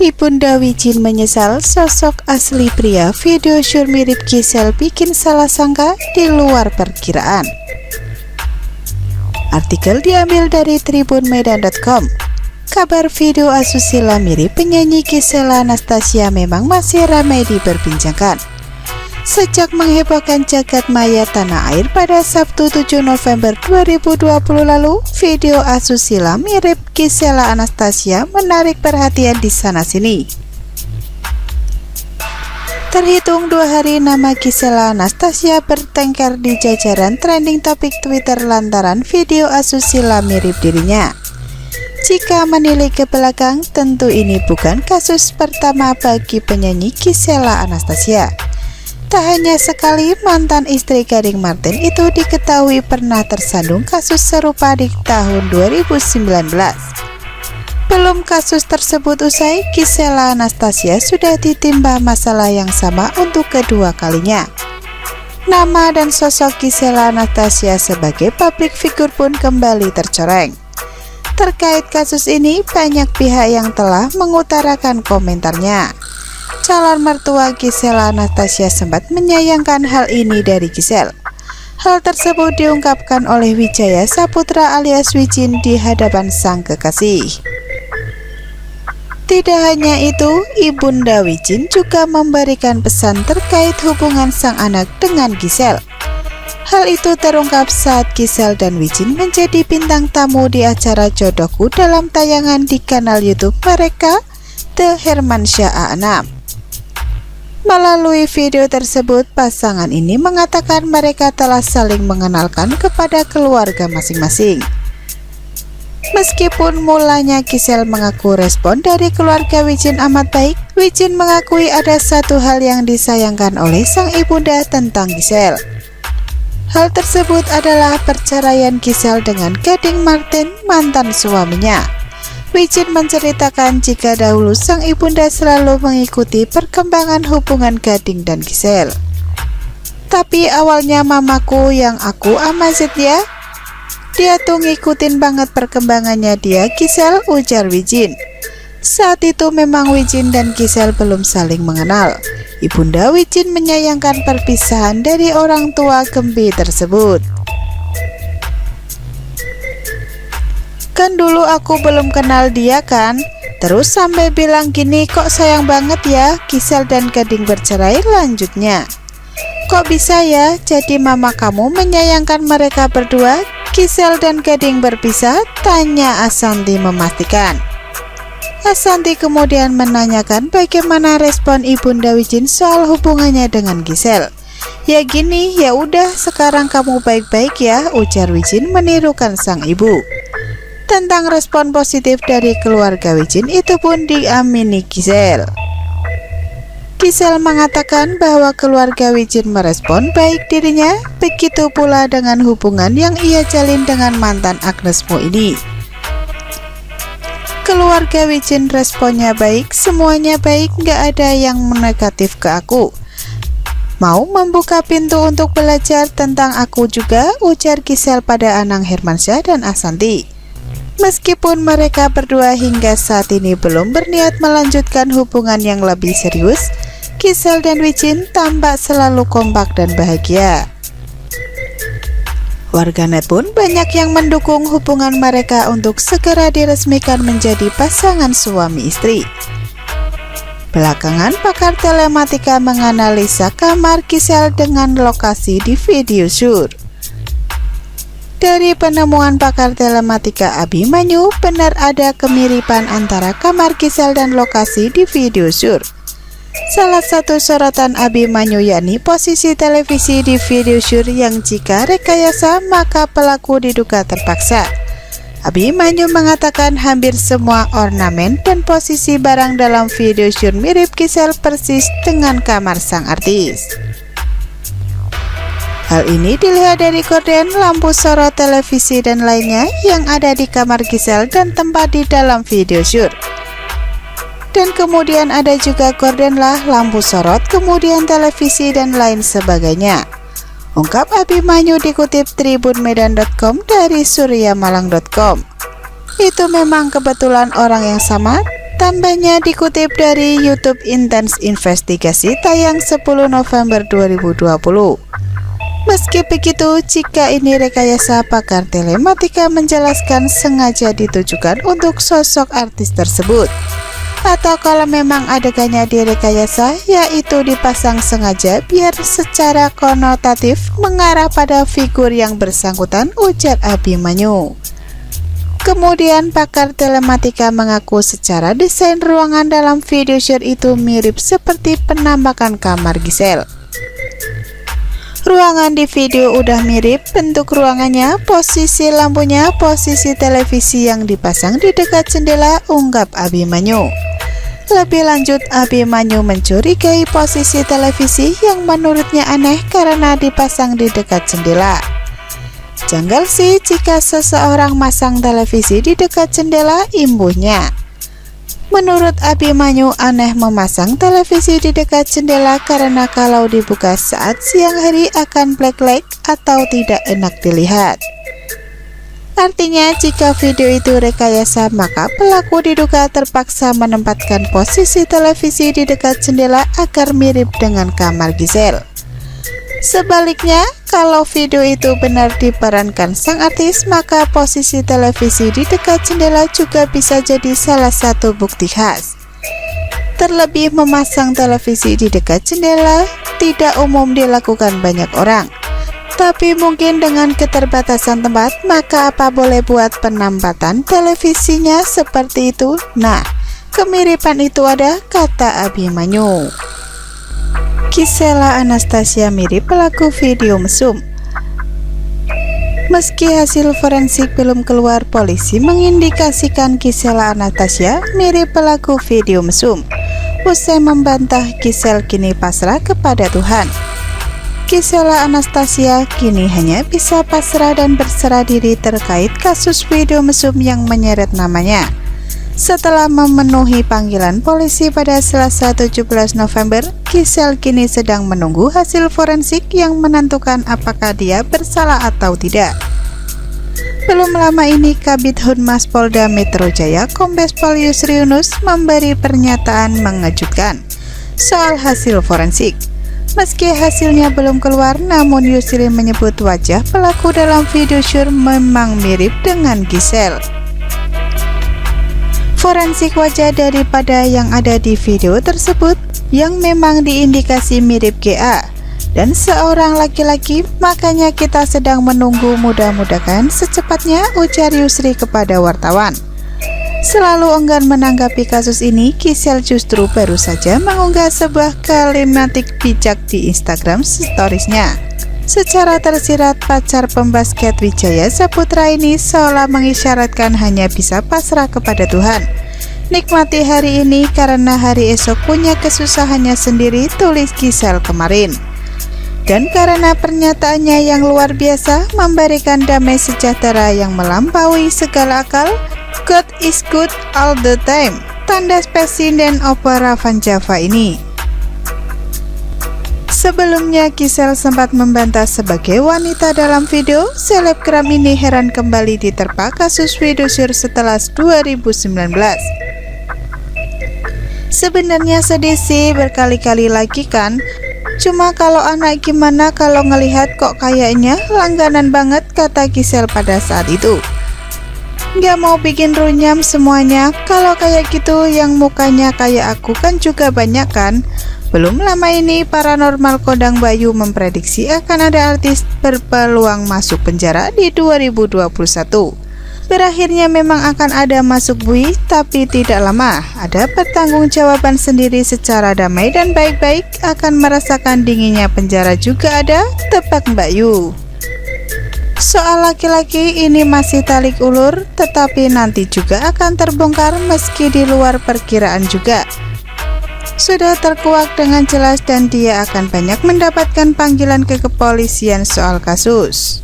Ibunda Wijin menyesal sosok asli pria video syur mirip Gisel bikin salah sangka di luar perkiraan. Artikel diambil dari tribunmedan.com. Kabar video asusila mirip penyanyi Gisela Anastasia memang masih ramai diperbincangkan. Sejak menghebohkan jagat maya tanah air pada Sabtu 7 November 2020 lalu, video asusila mirip Gisela Anastasia menarik perhatian di sana-sini. Terhitung 2 hari nama Gisela Anastasia bertengkar di jajaran trending topik Twitter lantaran video asusila mirip dirinya. Jika menilik ke belakang, tentu ini bukan kasus pertama bagi penyanyi Gisela Anastasia. Tak hanya sekali, mantan istri Gading Marten itu diketahui pernah tersandung kasus serupa di tahun 2019. Belum kasus tersebut usai, Gisela Anastasia sudah ditimpa masalah yang sama untuk kedua kalinya. Nama dan sosok Gisela Anastasia sebagai public figure pun kembali tercoreng. Terkait kasus ini, banyak pihak yang telah mengutarakan komentarnya. Calon mertua Gisela Anastasia sempat menyayangkan hal ini dari Gisel. Hal tersebut diungkapkan oleh Wijaya Saputra alias Wijin di hadapan sang kekasih. Tidak hanya itu, Ibunda Wijin juga memberikan pesan terkait hubungan sang anak dengan Gisel. Hal itu terungkap saat Gisel dan Wijin menjadi bintang tamu di acara Jodohku dalam tayangan di kanal YouTube mereka, The Hermansyah A6. Melalui video tersebut, pasangan ini mengatakan mereka telah saling mengenalkan kepada keluarga masing-masing. Meskipun mulanya Gisel mengaku respon dari keluarga Wijin amat baik, Wijin mengakui ada satu hal yang disayangkan oleh sang ibunda tentang Gisel. Hal tersebut adalah perceraian Gisel dengan Gading Marten, mantan suaminya. Wijin menceritakan jika dahulu sang ibunda selalu mengikuti perkembangan hubungan Gading dan Gisel. Tapi awalnya mamaku yang aku amazed ya. Dia tuh ngikutin banget perkembangannya dia Gisel, ujar Wijin. Saat itu memang Wijin dan Gisel belum saling mengenal. Ibunda Wijin menyayangkan perpisahan dari orang tua Gembi tersebut. Kan dulu aku belum kenal dia kan, terus sampai bilang gini, kok sayang banget ya Gisel dan Gading bercerai, lanjutnya. Kok bisa ya, jadi mama kamu menyayangkan mereka berdua, Gisel dan Gading berpisah, tanya Asanti memastikan. Asanti kemudian menanyakan bagaimana respon Ibunda Wijin soal hubungannya dengan Gisel. Ya gini, ya udah sekarang kamu baik-baik ya, ujar Wijin menirukan sang ibu. Tentang respon positif dari keluarga Wijin itu pun diamini Gisel. Gisel mengatakan bahwa keluarga Wijin merespon baik dirinya, begitu pula dengan hubungan yang ia jalin dengan mantan Agnes Mo ini. Keluarga Wijin responnya baik, semuanya baik, gak ada yang negatif ke aku. Mau membuka pintu untuk belajar tentang aku juga, ujar Gisel pada Anang Hermansyah dan Asanti. Meskipun mereka berdua hingga saat ini belum berniat melanjutkan hubungan yang lebih serius, Gisel dan Wijin tampak selalu kompak dan bahagia. Warganet pun banyak yang mendukung hubungan mereka untuk segera diresmikan menjadi pasangan suami istri. Belakangan, pakar telematika menganalisa kamar Gisel dengan lokasi di video shoot. Dari penemuan pakar telematika Abimanyu, benar ada kemiripan antara kamar Gisel dan lokasi di video shoot. Salah satu sorotan Abimanyu yakni posisi televisi di video shoot yang jika rekayasa maka pelaku diduga terpaksa. Abimanyu mengatakan hampir semua ornamen dan posisi barang dalam video shoot mirip Gisel persis dengan kamar sang artis. Hal ini dilihat dari gorden, lampu sorot televisi dan lainnya yang ada di kamar Gisel dan tempat di dalam video shoot. Dan kemudian ada juga gorden lah, lampu sorot, kemudian televisi dan lain sebagainya. Ungkap Abimanyu dikutip tribunmedan.com dari suryamalang.com. Itu memang kebetulan orang yang sama, Tambahnya dikutip dari YouTube Intens Investigasi tayang 10 November 2020. Meski begitu, jika ini rekayasa, pakar telematika menjelaskan sengaja ditujukan untuk sosok artis tersebut. Atau kalau memang adegannya direkayasa, yaitu dipasang sengaja biar secara konotatif mengarah pada figur yang bersangkutan, ujar Abimanyu. Kemudian pakar telematika mengaku secara desain ruangan dalam video share itu mirip seperti penampakan kamar Giselle. Ruangan di video udah mirip, bentuk ruangannya, posisi lampunya, posisi televisi yang dipasang di dekat jendela, ungkap Abimanyu. Lebih lanjut, Abimanyu mencurigai posisi televisi yang menurutnya aneh karena dipasang di dekat jendela. Janggal sih jika seseorang masang televisi di dekat jendela, imbuhnya. Menurut Abimanyu, aneh memasang televisi di dekat jendela karena kalau dibuka saat siang hari akan black light atau tidak enak dilihat. Artinya, jika video itu rekayasa, maka pelaku diduga terpaksa menempatkan posisi televisi di dekat jendela agar mirip dengan kamar Giselle. Sebaliknya, kalau video itu benar diperankan sang artis, maka posisi televisi di dekat jendela juga bisa jadi salah satu bukti khas. Terlebih, memasang televisi di dekat jendela tidak umum dilakukan banyak orang. Tapi mungkin dengan keterbatasan tempat, maka apa boleh buat penampatan televisinya seperti itu? Nah, kemiripan itu ada, kata Abimanyu. Gisela Anastasia mirip pelaku video mesum. Meski hasil forensik belum keluar, polisi mengindikasikan Gisela Anastasia mirip pelaku video mesum. Usai membantah, Giselle kini pasrah kepada Tuhan. Gisela Anastasia kini hanya bisa pasrah dan berserah diri terkait kasus video mesum yang menyeret namanya. Setelah memenuhi panggilan polisi pada Selasa 17 November, Giselle kini sedang menunggu hasil forensik yang menentukan apakah dia bersalah atau tidak. Belum lama ini, Kabid Humas Polda Metro Jaya Kombes Pol Yusri Yunus memberi pernyataan mengejutkan soal hasil forensik. Meski hasilnya belum keluar, namun Yusri menyebut wajah pelaku dalam video share memang mirip dengan Giselle. Forensik wajah daripada yang ada di video tersebut yang memang diindikasi mirip GA dan seorang laki-laki, makanya kita sedang menunggu, mudah-mudahan secepatnya, ujar Yusri kepada wartawan. Selalu enggan menanggapi kasus ini, Giselle justru baru saja mengunggah sebuah kalimatik bijak di Instagram Stories-nya. Secara tersirat, pacar pembasket Wijaya Saputra ini seolah mengisyaratkan hanya bisa pasrah kepada Tuhan. Nikmati hari ini karena hari esok punya kesusahannya sendiri, tulis Giselle kemarin. Dan karena pernyataannya yang luar biasa, memberikan damai sejahtera yang melampaui segala akal, God is good all the time, tanda Presiden Opera Van Java ini. Sebelumnya, Giselle sempat membantah sebagai wanita dalam video. Selebgram ini heran kembali diterpa kasus video share setelah 2019. Sebenarnya sedih sih, berkali-kali lagi kan. Cuma kalau anak gimana kalau ngelihat kok kayaknya langganan banget, kata Giselle pada saat itu. Nggak mau bikin runyam semuanya, kalau kayak gitu yang mukanya kayak aku kan juga banyak kan. Belum lama ini Paranormal Kodang Bayu memprediksi akan ada artis berpeluang masuk penjara di 2021. Berakhirnya memang akan ada masuk bui, tapi tidak lama. Ada pertanggungjawaban sendiri secara damai dan baik-baik, akan merasakan dinginnya penjara juga ada, tebak Mbak Yu. Soal laki-laki ini masih tarik ulur, tetapi nanti juga akan terbongkar meski di luar perkiraan juga. Sudah terkuak dengan jelas dan dia akan banyak mendapatkan panggilan ke kepolisian soal kasus.